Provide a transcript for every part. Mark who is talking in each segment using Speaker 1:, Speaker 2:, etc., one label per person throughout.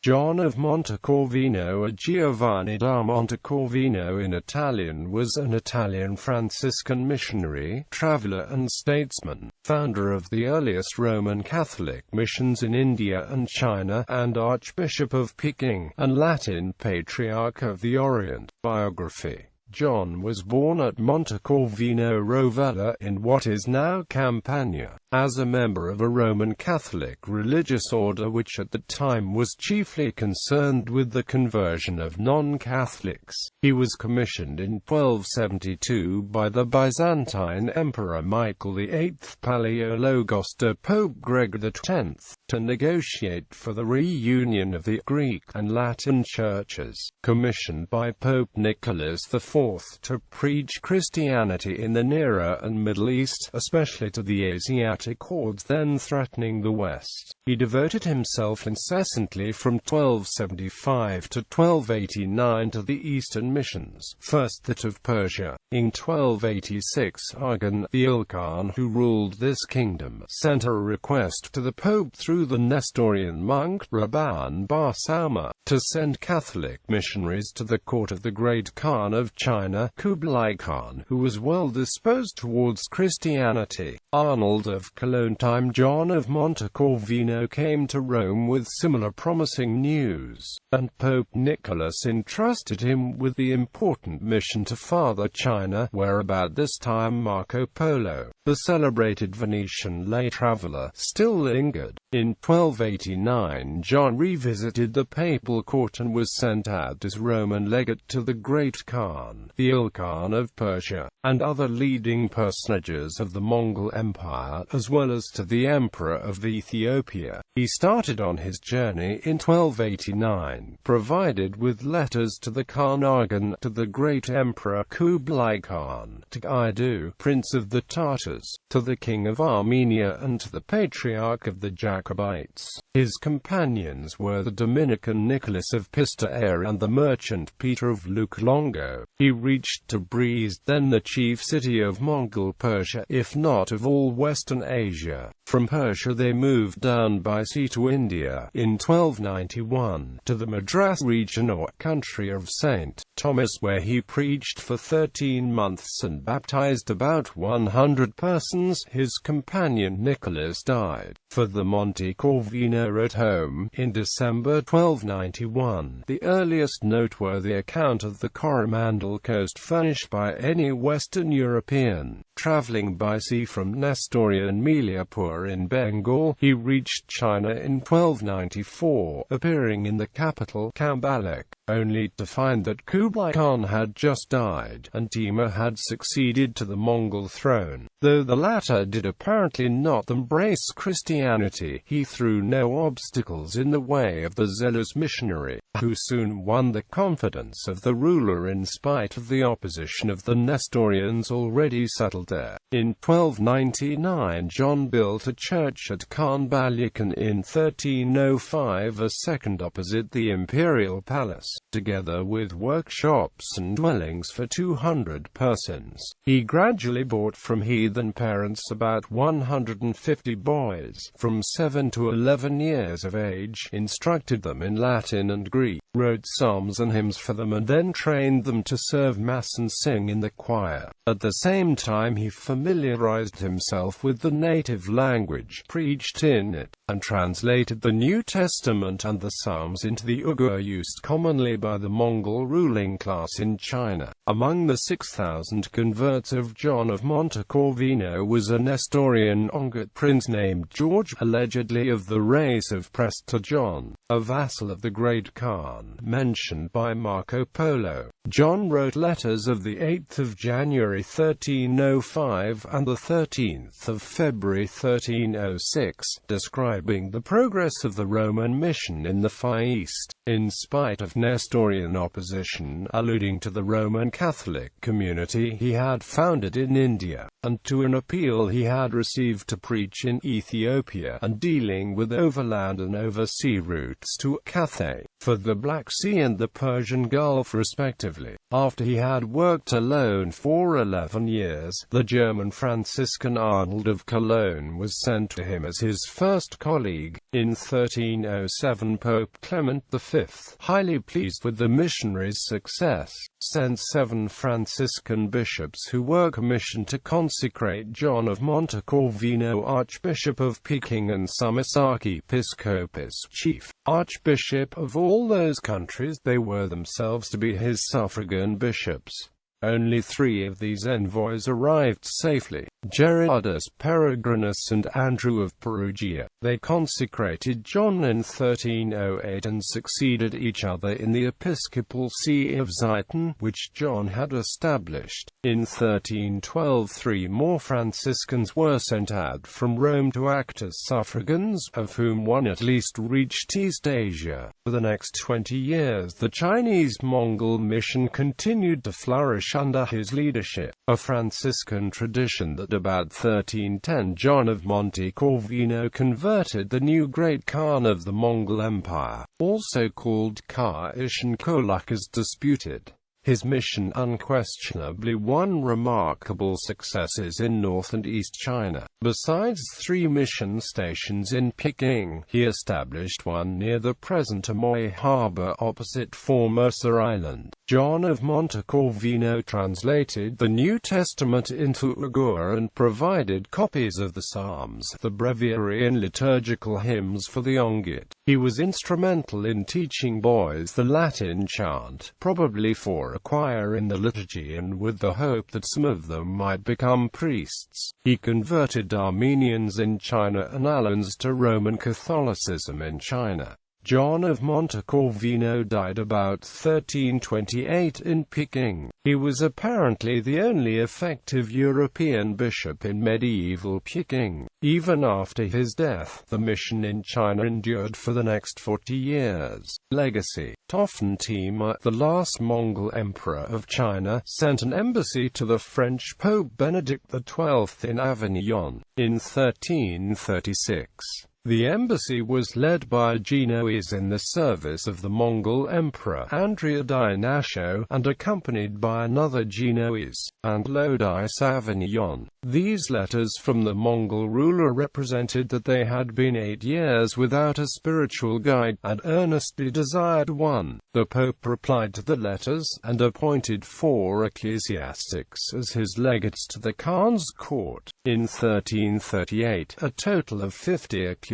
Speaker 1: John of Montecorvino, or Giovanni da Montecorvino in Italian, was an Italian Franciscan missionary, traveler and statesman, founder of the earliest Roman Catholic missions in India and China, and Archbishop of Peking, and Latin Patriarch of the Orient. Biography. John was born at Montecorvino Rovella, in what is now Campania, as a member of a Roman Catholic religious order which at the time was chiefly concerned with the conversion of non-Catholics. He was commissioned in 1272 by the Byzantine Emperor Michael VIII Palaiologos to Pope Gregory X, to negotiate for the reunion of the Greek and Latin churches, commissioned by Pope Nicholas IV to preach Christianity in the Near and Middle East, especially to the Asiatic hordes then threatening the West. He devoted himself incessantly from 1275 to 1289 to the Eastern missions, first that of Persia. In 1286 Argan, the Ilkhan who ruled this kingdom, sent a request to the Pope through the Nestorian monk Rabban Bar Sauma, to send Catholic missionaries to the court of the great Khan of China, Kublai Khan, who was well disposed towards Christianity. Arnold of Cologne. Time John of Montecorvino came to Rome with similar promising news, and Pope Nicholas entrusted him with the important mission to Farther China, where about this time Marco Polo, the celebrated Venetian lay traveler, still lingered. In 1289 John revisited the papal court and was sent out as Roman legate to the Great Khan, the Ilkhan of Persia, and other leading personages of the Mongol Empire, as well as to the Emperor of Ethiopia. He started on his journey in 1289, provided with letters to the Khan Argan, to the great Emperor Kublai Khan, to Idu, Prince of the Tartars, to the King of Armenia, and to the Patriarch of the Jacobites. His companions were the Dominican Nicholas of Pistoia and the merchant Peter of Luklongo. He reached Tabriz, then the chief city of Mongol Persia, if not of all Western Asia. From Persia they moved down by sea to India, in 1291, to the Madras region or country of St. Thomas, where he preached for 13 months and baptized about 100 persons. His companion Nicholas died, for the Montecorvino at home, in December 1291, the earliest noteworthy account of the Coromandel coast furnished by any Western European. Traveling by sea from Nestorian Meliapur in Bengal, he reached China in 1294, appearing in the capital, Cambaluc, only to find that Kublai Khan had just died, and Timur had succeeded to the Mongol throne. Though the latter did apparently not embrace Christianity, he threw no obstacles in the way of the zealous missionary, who soon won the confidence of the ruler in spite of the opposition of the Nestorians already settled there. In 1299 John built a church at Cambaluc, in 1305 a second opposite the imperial palace, together with workshops and dwellings for 200 persons. He gradually bought from heathen parents about 150 boys, from 7 to 11 years of age, instructed them in Latin and Greek, wrote psalms and hymns for them, and then trained them to serve Mass and sing in the choir. At the same time he familiarized himself with the native language, preached in it, and translated the New Testament and the Psalms into the Uyghur used commonly by the Mongol ruling class in China. Among the 6,000 converts of John of Montecorvino was a Nestorian Ongat prince named George, allegedly of the race of Prester John, a vassal of the great Khan, mentioned by Marco Polo. John wrote letters of the 8th of January 1305 and the 13th of February 1306, describing the progress of the Roman mission in the Far East, in spite of Nestorian opposition, alluding to the Roman Catholic community he had founded in India, and to an appeal he had received to preach in Ethiopia, and dealing with overland and oversea routes to Cathay, for the Black Sea and the Persian Gulf respectively. effectively. After he had worked alone for 11 years, the German Franciscan Arnold of Cologne was sent to him as his first colleague. In 1307, Pope Clement V, highly pleased with the missionary's success, sent 7 Franciscan bishops who were commissioned to consecrate John of Montecorvino, Archbishop of Peking, and Summus Archiepiscopus, chief archbishop of all those countries. They were themselves to be his suffragan bishops. Only 3 of these envoys arrived safely: Gerardus Peregrinus and Andrew of Perugia. They consecrated John in 1308 and succeeded each other in the episcopal see of Zieten, which John had established. In 1312, 3 more Franciscans were sent out from Rome to act as suffragans, of whom 1 at least reached East Asia. For the next 20 years, the Chinese-Mongol mission continued to flourish under his leadership. A Franciscan tradition that about 1310 John of Montecorvino converted the new Great Khan of the Mongol Empire, also called Ka-Ishan Kolak, is disputed. His mission unquestionably won remarkable successes in North and East China. Besides 3 mission stations in Peking, he established one near the present Amoy harbor opposite Formosa Island. John of Montecorvino translated the New Testament into Uyghur and provided copies of the Psalms, the breviary, and liturgical hymns for the Onggit. He was instrumental in teaching boys the Latin chant, probably for acquiring the liturgy and with the hope that some of them might become priests. He converted Armenians in China and Alans to Roman Catholicism in China. John of Montecorvino died about 1328 in Peking. He was apparently the only effective European bishop in medieval Peking. Even after his death, the mission in China endured for the next 40 years. Legacy: Tofen Timur, the last Mongol emperor of China, sent an embassy to the French Pope Benedict XII in Avignon in 1336. The embassy was led by a Genoese in the service of the Mongol Emperor Andrea di Nascio, and accompanied by another Genoese, and Lodi Savignon. These letters from the Mongol ruler represented that they had been 8 years without a spiritual guide, and earnestly desired one. The Pope replied to the letters, and appointed 4 ecclesiastics as his legates to the Khan's court. In 1338, a total of 50 ecclesiastics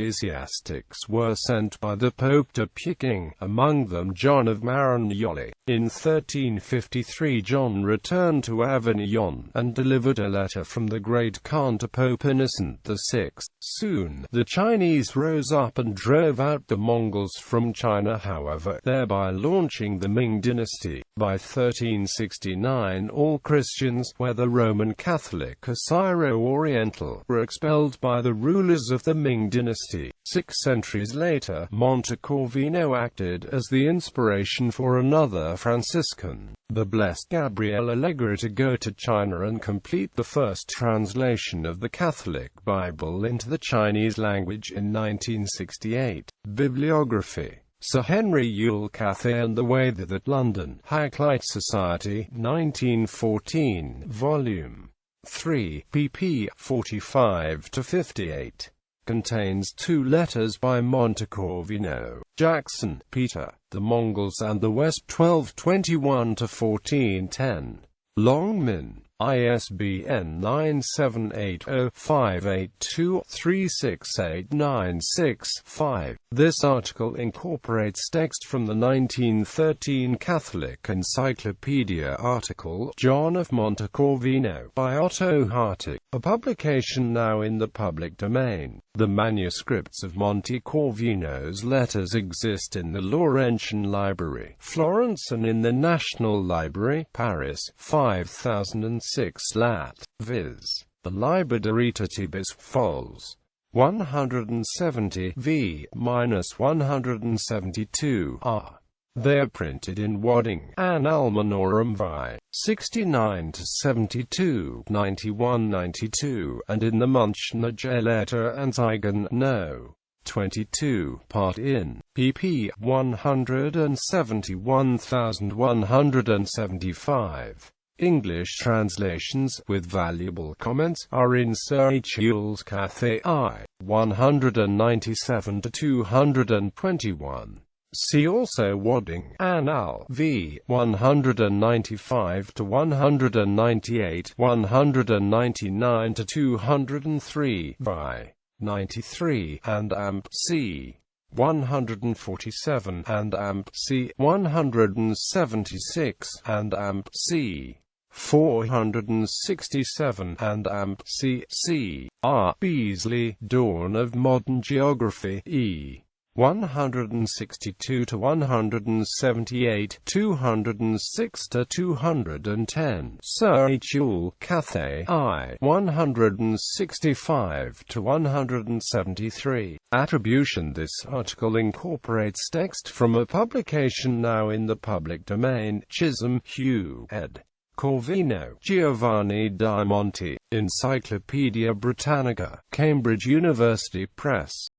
Speaker 1: were sent by the Pope to Peking, among them John of Marignoli. In 1353 John returned to Avignon, and delivered a letter from the Great Khan to Pope Innocent VI. Soon, the Chinese rose up and drove out the Mongols from China, however, thereby launching the Ming dynasty. By 1369 all Christians, whether Roman Catholic or Syro-Oriental, were expelled by the rulers of the Ming dynasty. 6 centuries later, Montecorvino acted as the inspiration for another Franciscan, the Blessed Gabriel Allegri, to go to China and complete the first translation of the Catholic Bible into the Chinese language in 1968. Bibliography: Sir Henry Yule Cathay and the Way That at London, Hacklight Society, 1914, Volume 3, pp. 45-58. Contains 2 letters by Montecorvino. Jackson, Peter, The Mongols and the West, 1221-1410. Longman, ISBN 978-0-582-36896-5. This article incorporates text from the 1913 Catholic Encyclopedia article, John of Montecorvino, by Otto Hartig, a publication now in the public domain. The manuscripts of Montecorvino's letters exist in the Laurentian Library, Florence, and in the National Library, Paris, 5006 Lat. Viz. The Libraritatibus Fols. 170 v-172 r. They are printed in Wadding, Ann Almanorum vi. 69-72, 91-92, and in the Münchner Gelehrter Anzeigen No. 22, part in, pp. 171,175. English translations, with valuable comments, are in Sir H. Yule's Cathay I, 197-221. See also Wadding, Anal. V. 195-198, 199-203, by 93, and Amp. C. 147, and Amp. C. 176, and Amp. C. 467, and Amp. C. C. R. Beasley, Dawn of Modern Geography, E. 162-178, 206-210. Sir H. Yule, Cathay I, 165-173. Attribution. This article incorporates text from a publication now in the public domain. Chisholm, Hugh, ed. Corvino, Giovanni da Monte. Encyclopaedia Britannica, Cambridge University Press.